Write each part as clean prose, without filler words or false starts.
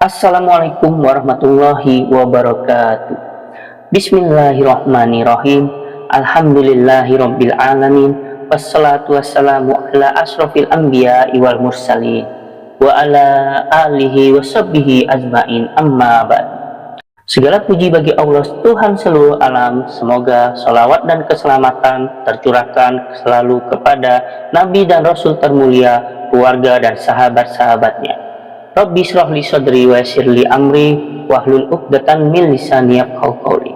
Assalamualaikum warahmatullahi wabarakatuh. Bismillahirrahmanirrahim. Alhamdulillahirabbil alamin. Wassalatu wassalamu ala asrofil anbiya'i wal mursalin wa ala alihi washabbihi ajmain, amma ba'd. Segala puji bagi Allah Tuhan seluruh alam. Semoga salawat dan keselamatan tercurahkan selalu kepada Nabi dan Rasul termulia, keluarga dan sahabat-sahabatnya. Rabbi shrah li sadri wa yassir li amri wahlul 'uqdatam min lisani yafqahu qawli.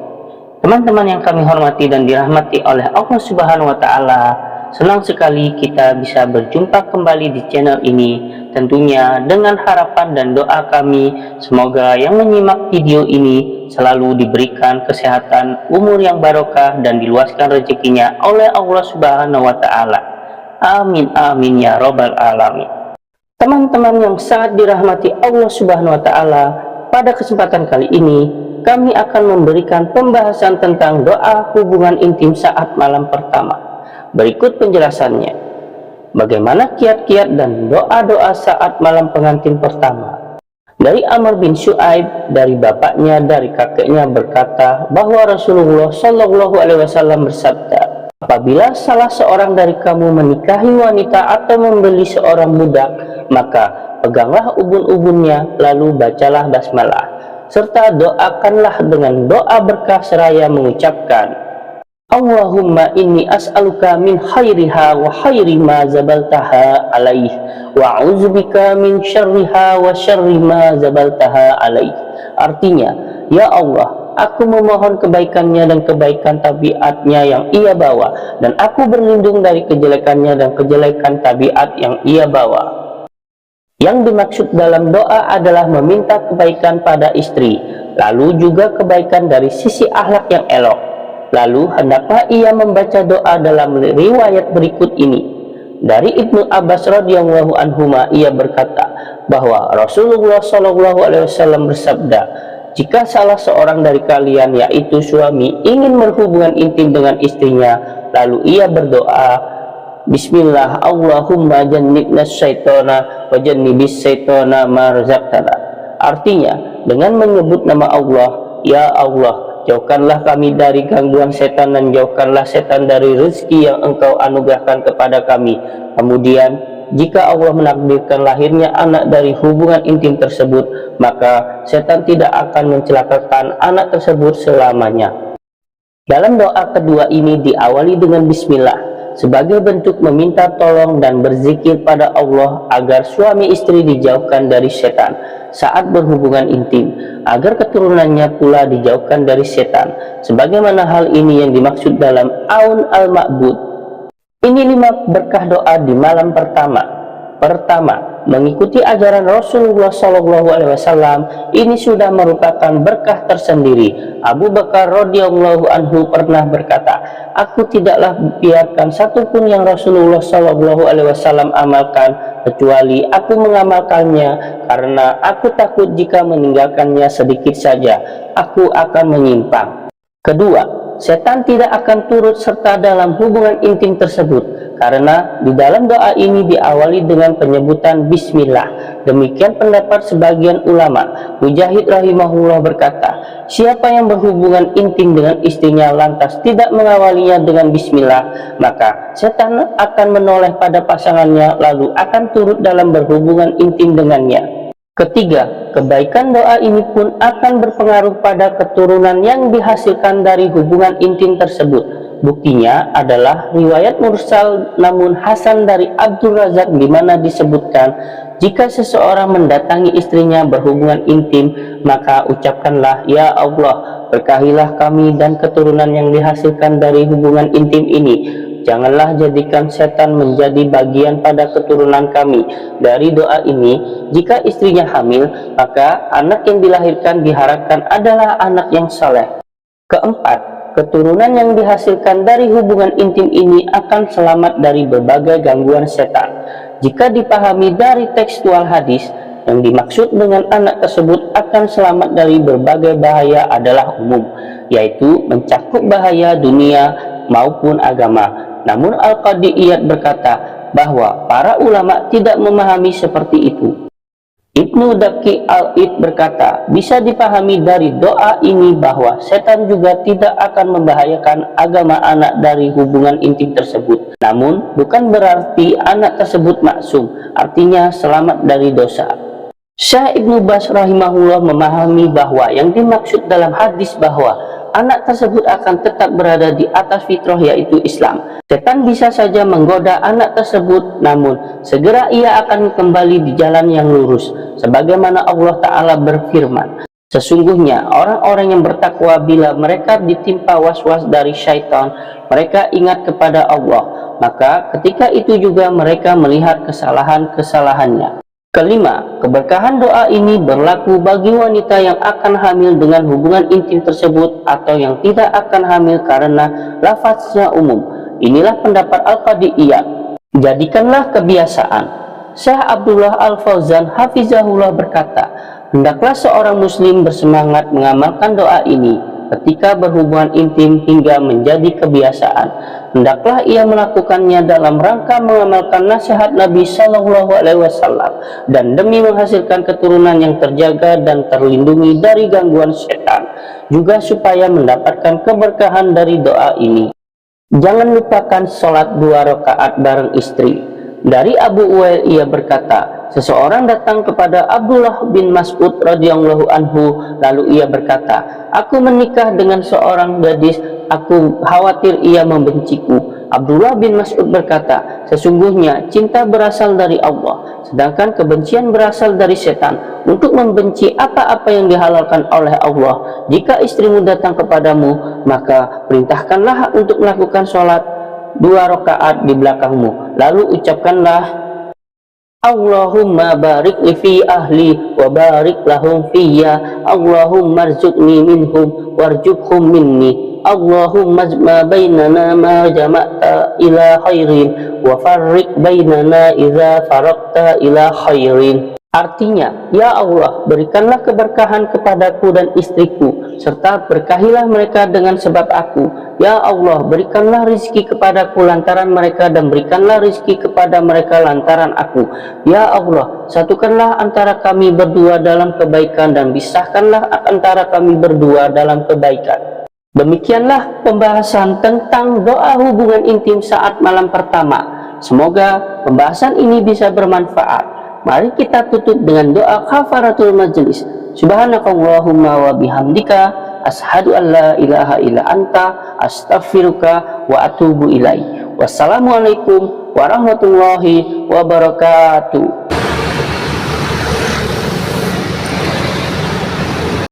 Teman-teman yang kami hormati dan dirahmati oleh Allah Subhanahu wa taala, senang sekali kita bisa berjumpa kembali di channel ini, tentunya dengan harapan dan doa kami semoga yang menyimak video ini selalu diberikan kesehatan, umur yang barokah dan diluaskan rezekinya oleh Allah Subhanahu wa taala. Amin amin ya robbal alamin. Teman-teman yang sangat dirahmati Allah Subhanahu wa taala, pada kesempatan kali ini kami akan memberikan pembahasan tentang doa hubungan intim saat malam pertama. Berikut penjelasannya. Bagaimana kiat-kiat dan doa-doa saat malam pengantin pertama. Dari Amr bin Shu'aib, dari bapaknya, dari kakeknya berkata bahwa Rasulullah Shallallahu alaihi wasallam bersabda, apabila salah seorang dari kamu menikahi wanita atau membeli seorang budak, maka peganglah ubun-ubunnya, lalu bacalah basmalah, serta doakanlah dengan doa berkah seraya mengucapkan, Allahumma inni as'aluka min khairiha wa khairi ma zabaltaha alaih, wa a'udzubika min syarriha wa syarri ma zabaltaha alaih. Artinya, ya Allah, aku memohon kebaikannya dan kebaikan tabiatnya yang ia bawa, dan aku berlindung dari kejelekannya dan kejelekan tabiat yang ia bawa. Yang dimaksud dalam doa adalah meminta kebaikan pada istri, lalu juga kebaikan dari sisi akhlak yang elok. Lalu hendaklah ia membaca doa dalam riwayat berikut ini. Dari Ibnu Abbas radhiyallahu anhuma, ia berkata bahwa Rasulullah Shallallahu alaihi wasallam bersabda, jika salah seorang dari kalian, yaitu suami, ingin berhubungan intim dengan istrinya, lalu ia berdoa, Bismillah, Allahumma jannibna syaitona wa jannibis syaitona ma razaqtana. Artinya, dengan menyebut nama Allah, ya Allah, jauhkanlah kami dari gangguan setan dan jauhkanlah setan dari rezeki yang engkau anugerahkan kepada kami. Kemudian, jika Allah menakdirkan lahirnya anak dari hubungan intim tersebut, maka setan tidak akan mencelakakan anak tersebut selamanya. Dalam doa kedua ini diawali dengan Bismillah, sebagai bentuk meminta tolong dan berzikir pada Allah agar suami istri dijauhkan dari setan saat berhubungan intim, agar keturunannya pula dijauhkan dari setan, sebagaimana hal ini yang dimaksud dalam Aun al-Ma'bud. Ini 5 berkah doa di malam pertama. Pertama, mengikuti ajaran Rasulullah Shallallahu alaihi wasallam ini sudah merupakan berkah tersendiri. Abu Bakar radhiyallahu anhu pernah berkata, aku tidaklah biarkan satupun yang Rasulullah Shallallahu alaihi wasallam amalkan kecuali aku mengamalkannya, karena aku takut jika meninggalkannya sedikit saja aku akan menyimpang. Kedua, setan tidak akan turut serta dalam hubungan intim tersebut, karena di dalam doa ini diawali dengan penyebutan Bismillah. Demikian pendapat sebagian ulama. Mujahid rahimahullah berkata, siapa yang berhubungan intim dengan istrinya lantas tidak mengawalinya dengan Bismillah, maka setan akan menoleh pada pasangannya lalu akan turut dalam berhubungan intim dengannya. Ketiga, kebaikan doa ini pun akan berpengaruh pada keturunan yang dihasilkan dari hubungan intim tersebut. Buktinya adalah riwayat mursal namun hasan dari Abdul Razak, di mana disebutkan, jika seseorang mendatangi istrinya berhubungan intim, maka ucapkanlah, ya Allah, berkahilah kami dan keturunan yang dihasilkan dari hubungan intim ini. Janganlah jadikan setan menjadi bagian pada keturunan kami. Dari doa ini, jika istrinya hamil, maka anak yang dilahirkan diharapkan adalah anak yang saleh. Keempat, keturunan yang dihasilkan dari hubungan intim ini akan selamat dari berbagai gangguan setan. Jika dipahami dari tekstual hadis, yang dimaksud dengan anak tersebut akan selamat dari berbagai bahaya adalah umum, yaitu mencakup bahaya dunia maupun agama. Namun Al-Qadi Iyad berkata bahwa para ulama tidak memahami seperti itu. Ibnu Daqi al-Id berkata, bisa dipahami dari doa ini bahwa setan juga tidak akan membahayakan agama anak dari hubungan intim tersebut. Namun, bukan berarti anak tersebut maksum, artinya selamat dari dosa. Syekh Ibnu Baz rahimahullah memahami bahwa yang dimaksud dalam hadis bahwa anak tersebut akan tetap berada di atas fitrah yaitu Islam. Setan bisa saja menggoda anak tersebut, namun segera ia akan kembali di jalan yang lurus. Sebagaimana Allah Ta'ala berfirman, sesungguhnya orang-orang yang bertakwa bila mereka ditimpa was-was dari syaitan, mereka ingat kepada Allah, maka ketika itu juga mereka melihat kesalahan-kesalahannya. Kelima, keberkahan doa ini berlaku bagi wanita yang akan hamil dengan hubungan intim tersebut atau yang tidak akan hamil karena lafaznya umum. Inilah pendapat Al-Qadi Iyad. Jadikanlah kebiasaan. Syekh Abdullah Al-Fauzan hafizahullah berkata, hendaklah seorang muslim bersemangat mengamalkan doa ini ketika berhubungan intim hingga menjadi kebiasaan. Hendaklah ia melakukannya dalam rangka mengamalkan nasihat Nabi Shallallahu Alaihi Wasallam dan demi menghasilkan keturunan yang terjaga dan terlindungi dari gangguan setan, juga supaya mendapatkan keberkahan dari doa ini. Jangan lupakan sholat 2 rakaat bareng istri. Dari Abu Uwail ia berkata, seseorang datang kepada Abdullah bin Mas'ud radhiyallahu anhu, lalu ia berkata, aku menikah dengan seorang gadis, aku khawatir ia membenciku. Abdullah bin Mas'ud berkata, sesungguhnya cinta berasal dari Allah, sedangkan kebencian berasal dari setan. Untuk membenci apa-apa yang dihalalkan oleh Allah, jika istrimu datang kepadamu, maka perintahkanlah untuk melakukan sholat 2 rakaat di belakangmu, lalu ucapkanlah, Allahumma barik li fi ahli wa barik lahum fiyya, Allahumma rzuqni minhum warzuqhum minni, Allahumma jma bainana ma jama'ta ila khairin wa farriq bainana idza faraqta ila khairin. Artinya, ya Allah, berikanlah keberkahan kepadaku dan istriku, serta berkahilah mereka dengan sebab aku. Ya Allah, berikanlah rizki kepadaku lantaran mereka, dan berikanlah rizki kepada mereka lantaran aku. Ya Allah, satukanlah antara kami berdua dalam kebaikan, dan pisahkanlah antara kami berdua dalam kebaikan. Demikianlah pembahasan tentang doa hubungan intim saat malam pertama. Semoga pembahasan ini bisa bermanfaat. Mari kita tutup dengan doa kafaratul majlis. Subhanakallahumma wa bihamdika, ashhadu an la ilaha illa anta, astaghfiruka wa atubu ilaik. Wassalamualaikum warahmatullahi wabarakatuh.